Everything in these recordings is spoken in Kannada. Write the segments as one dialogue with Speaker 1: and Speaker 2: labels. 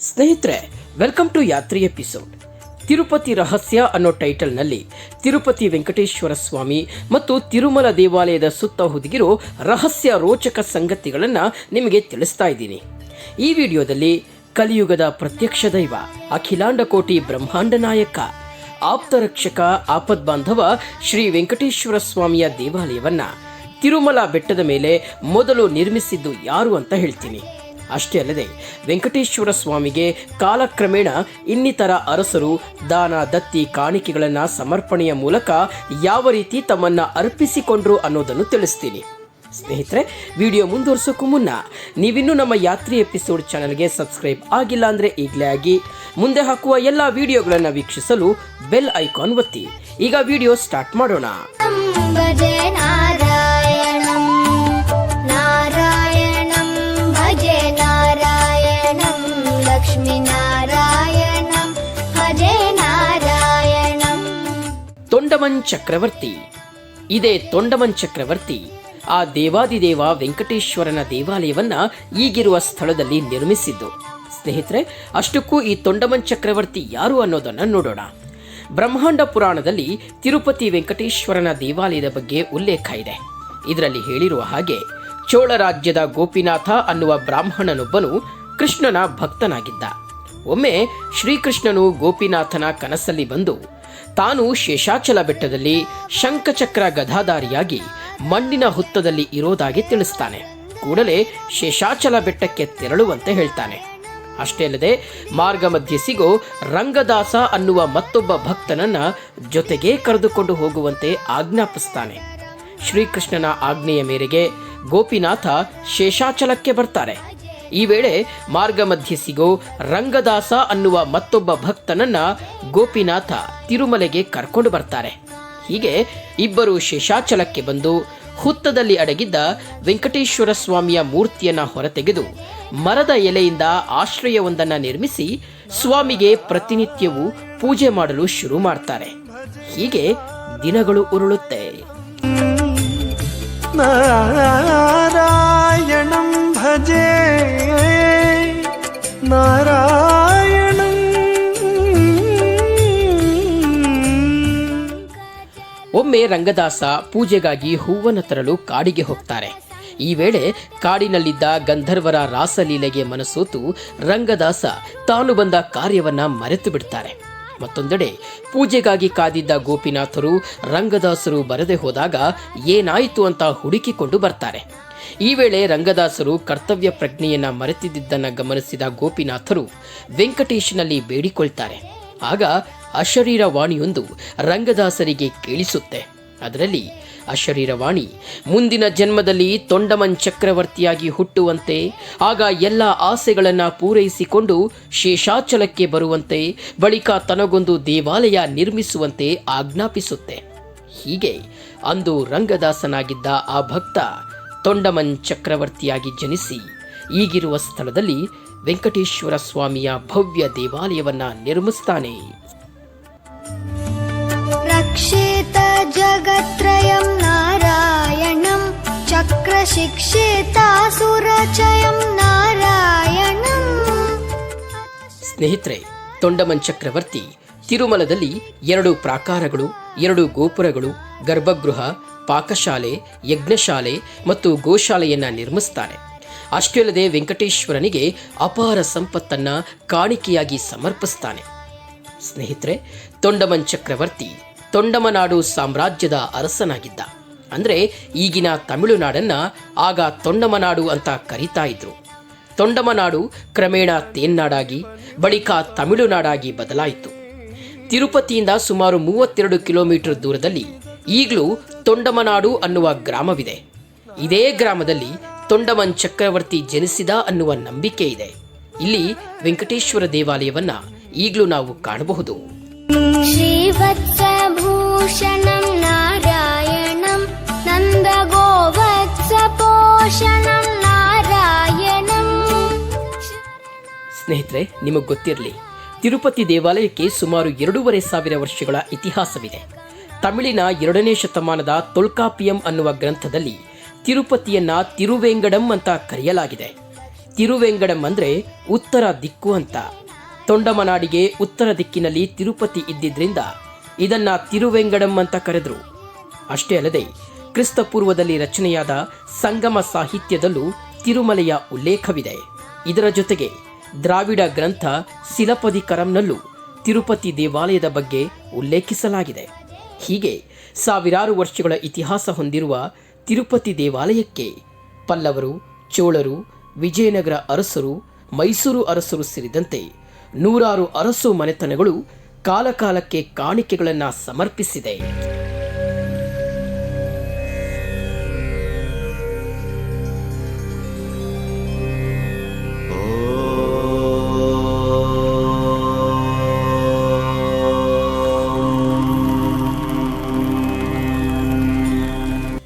Speaker 1: ಸ್ನೇಹಿತರೆ, welcome to Yatri episode. Tirupati ರಹಸ್ಯ ಅನ್ನೋ ಟೈಟಲ್ನಲ್ಲಿ ತಿರುಪತಿ ವೆಂಕಟೇಶ್ವರ ಸ್ವಾಮಿ ಮತ್ತು ತಿರುಮಲ ದೇವಾಲಯದ ಸುತ್ತ ಹುದುಗಿರೋ ರಹಸ್ಯ ರೋಚಕ ಸಂಗತಿಗಳನ್ನು ನಿಮಗೆ ತಿಳಿಸ್ತಾ ಇದ್ದೀನಿ. ಈ ವಿಡಿಯೋದಲ್ಲಿ ಕಲಿಯುಗದ ಪ್ರತ್ಯಕ್ಷ ದೈವ, ಅಖಿಲಾಂಡ ಕೋಟಿ ಬ್ರಹ್ಮಾಂಡ ನಾಯಕ, ಆಪ್ತರಕ್ಷಕ, ಆಪದ್ಬಾಂಧವ ಶ್ರೀ ವೆಂಕಟೇಶ್ವರ ಸ್ವಾಮಿಯ ದೇವಾಲಯವನ್ನ ತಿರುಮಲ ಬೆಟ್ಟದ ಮೇಲೆ ಮೊದಲು ನಿರ್ಮಿಸಿದ್ದು ಯಾರು ಅಂತ ಹೇಳ್ತೀನಿ. ಅಷ್ಟೇ ಅಲ್ಲದೆ ವೆಂಕಟೇಶ್ವರ ಸ್ವಾಮಿಗೆ ಕಾಲಕ್ರಮೇಣ ಇನ್ನಿತರ ಅರಸರು ದಾನ, ದತ್ತಿ, ಕಾಣಿಕೆಗಳನ್ನು ಸಮರ್ಪಣೆಯ ಮೂಲಕ ಯಾವ ರೀತಿ ತಮ್ಮನ್ನು ಅರ್ಪಿಸಿಕೊಂಡ್ರು ಅನ್ನೋದನ್ನು ತಿಳಿಸ್ತೀನಿ. ಸ್ನೇಹಿತರೆ, ವಿಡಿಯೋ ಮುಂದುವರಿಸೋಕ್ಕೂ ಮುನ್ನ ನೀವಿನ್ನೂ ನಮ್ಮ ಯಾತ್ರಿ ಎಪಿಸೋಡ್ ಚಾನಲ್ಗೆ ಸಬ್ಸ್ಕ್ರೈಬ್ ಆಗಿಲ್ಲ ಅಂದರೆ ಈಗಲೇ ಆಗಿ, ಮುಂದೆ ಹಾಕುವ ಎಲ್ಲ ವಿಡಿಯೋಗಳನ್ನು ವೀಕ್ಷಿಸಲು ಬೆಲ್ ಐಕಾನ್ ಒತ್ತಿ. ಈಗ ವಿಡಿಯೋ ಸ್ಟಾರ್ಟ್ ಮಾಡೋಣ. ತೊಂಡಮನ್ ಚಕ್ರವರ್ತಿ. ಇದೇ ತೊಂಡಮನ್ ಚಕ್ರವರ್ತಿ ಆ ದೇವಾದಿದೇವ ವೆಂಕಟೇಶ್ವರನ ದೇವಾಲಯವನ್ನ ಈಗಿರುವ ಸ್ಥಳದಲ್ಲಿ ನಿರ್ಮಿಸಿದ್ದು. ಸ್ನೇಹಿತರೆ, ಅಷ್ಟಕ್ಕೂ ಈ ತೊಂಡಮನ್ ಚಕ್ರವರ್ತಿ ಯಾರು ಅನ್ನೋದನ್ನ ನೋಡೋಣ. ಬ್ರಹ್ಮಾಂಡ ಪುರಾಣದಲ್ಲಿ ತಿರುಪತಿ ವೆಂಕಟೇಶ್ವರನ ದೇವಾಲಯದ ಬಗ್ಗೆ ಉಲ್ಲೇಖ ಇದೆ. ಇದರಲ್ಲಿ ಹೇಳಿರುವ ಹಾಗೆ, ಚೋಳ ರಾಜ್ಯದ ಗೋಪಿನಾಥ ಅನ್ನುವ ಬ್ರಾಹ್ಮಣನೊಬ್ಬನು ಕೃಷ್ಣನ ಭಕ್ತನಾಗಿದ್ದ. ಒಮ್ಮೆ ಶ್ರೀಕೃಷ್ಣನು ಗೋಪಿನಾಥನ ಕನಸಲ್ಲಿ ಬಂದು ತಾನು ಶೇಷಾಚಲ ಬೆಟ್ಟದಲ್ಲಿ ಶಂಖಚಕ್ರ ಗದಾಧಾರಿಯಾಗಿ ಮಣ್ಣಿನ ಹುತ್ತದಲ್ಲಿ ಇರೋದಾಗಿ ತಿಳಿಸ್ತಾನೆ. ಕೂಡಲೇ ಶೇಷಾಚಲ ಬೆಟ್ಟಕ್ಕೆ ತೆರಳುವಂತೆ ಹೇಳ್ತಾನೆ. ಅಷ್ಟೇ ಅಲ್ಲದೆ ಮಾರ್ಗ ಮಧ್ಯೆ ಸಿಗೋ ರಂಗದಾಸ ಅನ್ನುವ ಮತ್ತೊಬ್ಬ ಭಕ್ತನನ್ನ ಜೊತೆಗೇ ಕರೆದುಕೊಂಡು ಹೋಗುವಂತೆ ಆಜ್ಞಾಪಿಸ್ತಾನೆ. ಶ್ರೀಕೃಷ್ಣನ ಆಜ್ಞೆಯ ಮೇರೆಗೆ ಗೋಪಿನಾಥ ಶೇಷಾಚಲಕ್ಕೆ ಬರ್ತಾರೆ. ಈ ವೇಳೆ ಮಾರ್ಗ ಮಧ್ಯೆ ಸಿಗೋ ರಂಗದಾಸ ಅನ್ನುವ ಮತ್ತೊಬ್ಬ ಭಕ್ತನನ್ನ ಗೋಪಿನಾಥ ತಿರುಮಲೆಗೆ ಕರ್ಕೊಂಡು ಬರ್ತಾರೆ. ಹೀಗೆ ಇಬ್ಬರು ಶೇಷಾಚಲಕ್ಕೆ ಬಂದು ಹುತ್ತದಲ್ಲಿ ಅಡಗಿದ್ದ ವೆಂಕಟೇಶ್ವರ ಸ್ವಾಮಿಯ ಮೂರ್ತಿಯನ್ನ ಹೊರತೆಗೆದು ಮರದ ಎಲೆಯಿಂದ ಆಶ್ರಯವೊಂದನ್ನು ನಿರ್ಮಿಸಿ ಸ್ವಾಮಿಗೆ ಪ್ರತಿನಿತ್ಯವೂ ಪೂಜೆ ಮಾಡಲು ಶುರು ಮಾಡ್ತಾರೆ. ಹೀಗೆ ದಿನಗಳು ಉರುಳುತ್ತೆ.
Speaker 2: ನಾರಾಯಣಂ ಭಜೆ ನಾರಾಯಣಂ.
Speaker 1: ಒಮ್ಮೆ ರಂಗದಾಸ ಪೂಜೆಗಾಗಿ ಹೂವನ್ನು ತರಲು ಕಾಡಿಗೆ ಹೋಗ್ತಾರೆ. ಈ ವೇಳೆ ಕಾಡಿನಲ್ಲಿದ್ದ ಗಂಧರ್ವರ ರಾಸಲೀಲೆಗೆ ಮನಸೋತು ರಂಗದಾಸ ತಾನು ಬಂದ ಕಾರ್ಯವನ್ನ ಮರೆತು ಬಿಡ್ತಾರೆ. ಮತ್ತೊಂದೆಡೆ ಪೂಜೆಗಾಗಿ ಕಾದಿದ್ದ ಗೋಪಿನಾಥರು ರಂಗದಾಸರು ಬರದೆ ಹೋದಾಗ ಏನಾಯಿತು ಅಂತ ಹುಡುಕಿಕೊಂಡು ಬರ್ತಾರೆ. ಈ ವೇಳೆ ರಂಗದಾಸರು ಕರ್ತವ್ಯ ಪ್ರಜ್ಞೆಯನ್ನ ಮರೆತಿದ್ದನ್ನ ಗಮನಿಸಿದ ಗೋಪಿನಾಥರು ವೆಂಕಟೇಶನಲ್ಲಿ ಬೇಡಿಕೊಳ್ತಾರೆ. ಆಗ ಅಶರೀರವಾಣಿಯೊಂದು ರಂಗದಾಸರಿಗೆ ಕೇಳಿಸುತ್ತೆ. ಅದರಲ್ಲಿ ಅಶರೀರವಾಣಿ ಮುಂದಿನ ಜನ್ಮದಲ್ಲಿ ತೊಂಡಮನ್ ಚಕ್ರವರ್ತಿಯಾಗಿ ಹುಟ್ಟುವಂತೆ, ಆಗ ಎಲ್ಲ ಆಸೆಗಳನ್ನು ಪೂರೈಸಿಕೊಂಡು ಶೇಷಾಚಲಕ್ಕೆ ಬರುವಂತೆ, ಬಳಿಕ ತನಗೊಂದು ದೇವಾಲಯ ನಿರ್ಮಿಸುವಂತೆ ಆಜ್ಞಾಪಿಸುತ್ತೆ. ಹೀಗೆ ಅಂದು ರಂಗದಾಸನಾಗಿದ್ದ ಆ ಭಕ್ತ ತೊಂಡಮನ್ ಚಕ್ರವರ್ತಿಯಾಗಿ ಜನಿಸಿ ಈಗಿರುವ ಸ್ಥಳದಲ್ಲಿ ವೆಂಕಟೇಶ್ವರ ಸ್ವಾಮಿಯ ಭವ್ಯ ದೇವಾಲಯವನ್ನ ನಿರ್ಮಿಸ್ತಾನೆ.
Speaker 3: ರಕ್ಷೇತ ಜಗತ್ರಯಂ ನಾರಾಯಣಂ ಚಕ್ರಶಿಕ್ಷೇತಾಸುರಚಯಂ ನಾರಾಯಣಂ.
Speaker 1: ಸ್ನೇಹಿತರೆ, ತೊಂಡಮನ್ ಚಕ್ರವರ್ತಿ ತಿರುಮಲದಲ್ಲಿ 2 ಪ್ರಾಕಾರಗಳು, 2 ಗೋಪುರಗಳು, ಗರ್ಭಗೃಹ, ಪಾಕಶಾಲೆ, ಯಜ್ಞಶಾಲೆ ಮತ್ತು ಗೋಶಾಲೆಯನ್ನ ನಿರ್ಮಿಸ್ತಾನೆ. ಅಷ್ಟೇ ಅಲ್ಲದೆ ವೆಂಕಟೇಶ್ವರನಿಗೆ ಅಪಾರ ಸಂಪತ್ತನ್ನ ಕಾಣಿಕೆಯಾಗಿ ಸಮರ್ಪಿಸ್ತಾನೆ. ಸ್ನೇಹಿತರೆ, ತೊಂಡಮನ್ ಚಕ್ರವರ್ತಿ ತೊಂಡಮನಾಡು ಸಾಮ್ರಾಜ್ಯದ ಅರಸನಾಗಿದ್ದ. ಅಂದರೆ ಈಗಿನ ತಮಿಳುನಾಡನ್ನ ಆಗ ತೊಂಡಮನಾಡು ಅಂತ ಕರೀತಾ ಇದ್ರು. ತೊಂಡಮನಾಡು ಕ್ರಮೇಣ ತೇನ್ನಾಡಾಗಿ ಬಳಿಕ ತಮಿಳುನಾಡಾಗಿ ಬದಲಾಯಿತು. ತಿರುಪತಿಯಿಂದ ಸುಮಾರು 32 ಕಿಲೋಮೀಟರ್ ದೂರದಲ್ಲಿ ಈಗಲೂ ತೊಂಡಮನಾಡು ಅನ್ನುವ ಗ್ರಾಮವಿದೆ. ಇದೇ ಗ್ರಾಮದಲ್ಲಿ ತೊಂಡಮನ್ ಚಕ್ರವರ್ತಿ ಜನಿಸಿದ ಅನ್ನುವ ನಂಬಿಕೆ ಇದೆ. ಇಲ್ಲಿ ವೆಂಕಟೇಶ್ವರ ದೇವಾಲಯವನ್ನ ಈಗಲೂ ನಾವು ಕಾಣಬಹುದು.
Speaker 3: ಶ್ರೀವತ್ಸಭೂಷಣಂ ನಾರಾಯಣಂ ನಂದಗೋವತ್ಸಪೋಷಣಂ ನಾರಾಯಣಂ.
Speaker 1: ಸ್ನೇಹಿತರೆ, ನಿಮಗೆ ಗೊತ್ತಿರಲಿ, ತಿರುಪತಿ ದೇವಾಲಯಕ್ಕೆ ಸುಮಾರು 2,500 ವರ್ಷಗಳ ಇತಿಹಾಸವಿದೆ. ತಮಿಳಿನ 2ನೇ ಶತಮಾನದ ತೊಲ್ಕಾಪಿಯಂ ಅನ್ನುವ ಗ್ರಂಥದಲ್ಲಿ ತಿರುಪತಿಯನ್ನ ತಿರುವೇಂಗಡಂ ಅಂತ ಕರೆಯಲಾಗಿದೆ. ತಿರುವೆಂಗಡಂ ಅಂದರೆ ಉತ್ತರ ದಿಕ್ಕು ಅಂತ. ತೊಂಡಮನಾಡಿಗೆ ಉತ್ತರ ದಿಕ್ಕಿನಲ್ಲಿ ತಿರುಪತಿ ಇದ್ದಿದ್ರಿಂದ ಇದನ್ನ ತಿರುವೆಂಗಡಂ ಅಂತ ಕರೆದ್ರು. ಅಷ್ಟೇ ಅಲ್ಲದೆ ಕ್ರಿಸ್ತಪೂರ್ವದಲ್ಲಿ ರಚನೆಯಾದ ಸಂಗಮ ಸಾಹಿತ್ಯದಲ್ಲೂ ತಿರುಮಲೆಯ ಉಲ್ಲೇಖವಿದೆ. ಇದರ ಜೊತೆಗೆ ದ್ರಾವಿಡ ಗ್ರಂಥ ಸಿಲಪದಿಕರಂನಲ್ಲೂ ತಿರುಪತಿ ದೇವಾಲಯದ ಬಗ್ಗೆ ಉಲ್ಲೇಖಿಸಲಾಗಿದೆ. ಹೀಗೆ ಸಾವಿರಾರು ವರ್ಷಗಳ ಇತಿಹಾಸ ಹೊಂದಿರುವ ತಿರುಪತಿ ದೇವಾಲಯಕ್ಕೆ ಪಲ್ಲವರು, ಚೋಳರು, ವಿಜಯನಗರ ಅರಸರು, ಮೈಸೂರು ಅರಸರು ಸೇರಿದಂತೆ ನೂರಾರು ಅರಸು ಮನೆತನಗಳು ಕಾಲಕಾಲಕ್ಕೆ ಕಾಣಿಕೆಗಳನ್ನು ಸಮರ್ಪಿಸಿದೆ.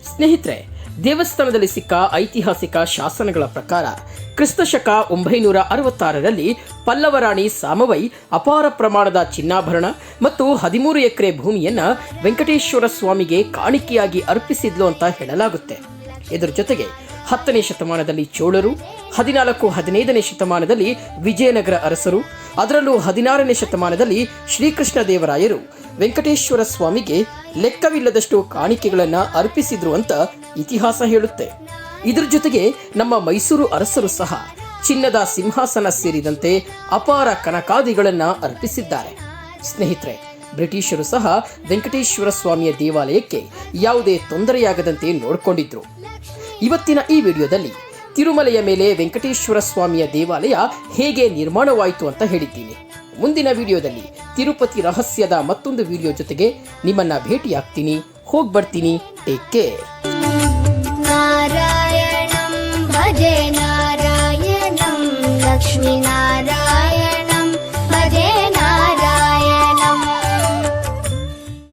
Speaker 1: ಸ್ನೇಹಿತರೆ, ದೇವಸ್ಥಾನದಲ್ಲಿ ಸಿಕ್ಕ ಐತಿಹಾಸಿಕ ಶಾಸನಗಳ ಪ್ರಕಾರ ಕ್ರಿಸ್ತಶಕ 966ರಲ್ಲಿ ಪಲ್ಲವರಾಣಿ ಸಾಮವೈ ಅಪಾರ ಪ್ರಮಾಣದ ಚಿನ್ನಾಭರಣ ಮತ್ತು 13 ಎಕರೆ ಭೂಮಿಯನ್ನ ವೆಂಕಟೇಶ್ವರ ಸ್ವಾಮಿಗೆ ಕಾಣಿಕೆಯಾಗಿ ಅರ್ಪಿಸಿದ್ಲು ಅಂತ ಹೇಳಲಾಗುತ್ತೆ. ಇದರ ಜೊತೆಗೆ 10ನೇ ಶತಮಾನದಲ್ಲಿ ಚೋಳರು, 14-15ನೇ ಶತಮಾನದಲ್ಲಿ ವಿಜಯನಗರ ಅರಸರು, ಅದರಲ್ಲೂ 16ನೇ ಶತಮಾನದಲ್ಲಿ ಶ್ರೀಕೃಷ್ಣ ದೇವರಾಯರು ವೆಂಕಟೇಶ್ವರ ಸ್ವಾಮಿಗೆ ಲೆಕ್ಕವಿಲ್ಲದಷ್ಟು ಕಾಣಿಕೆಗಳನ್ನು ಅರ್ಪಿಸಿದ್ರು ಅಂತ ಇತಿಹಾಸ ಹೇಳುತ್ತೆ. ಇದರ ಜೊತೆಗೆ ನಮ್ಮ ಮೈಸೂರು ಅರಸರು ಸಹ ಚಿನ್ನದ ಸಿಂಹಾಸನ ಸೇರಿದಂತೆ ಅಪಾರ ಕನಕಾದಿಗಳನ್ನು ಅರ್ಪಿಸಿದ್ದಾರೆ. ಸ್ನೇಹಿತರೆ, ಬ್ರಿಟಿಷರು ಸಹ ವೆಂಕಟೇಶ್ವರ ಸ್ವಾಮಿಯ ದೇವಾಲಯಕ್ಕೆ ಯಾವುದೇ ತೊಂದರೆಯಾಗದಂತೆ ನೋಡಿಕೊಂಡಿದ್ರು. ಇವತ್ತಿನ ಈ ವಿಡಿಯೋದಲ್ಲಿ ತಿರುಮಲೆಯ ಮೇಲೆ ವೆಂಕಟೇಶ್ವರ ಸ್ವಾಮಿಯ ದೇವಾಲಯ ಹೇಗೆ ನಿರ್ಮಾಣವಾಯಿತು ಅಂತ ಹೇಳಿದ್ದೀನಿ. ಮುಂದಿನ ವಿಡಿಯೋದಲ್ಲಿ ತಿರುಪತಿ ರಹಸ್ಯದ ಮತ್ತೊಂದು ವಿಡಿಯೋ ಜೊತೆಗೆ ನಿಮ್ಮನ್ನ ಭೇಟಿಯಾಗ್ತೀನಿ. ಹೋಗ್ಬರ್ತೀನಿ. Take care.
Speaker 3: ನಾರಾಯಣಂ ಭಜೆ ನಾರಾಯಣಂ ಲಕ್ಷ್ಮೀ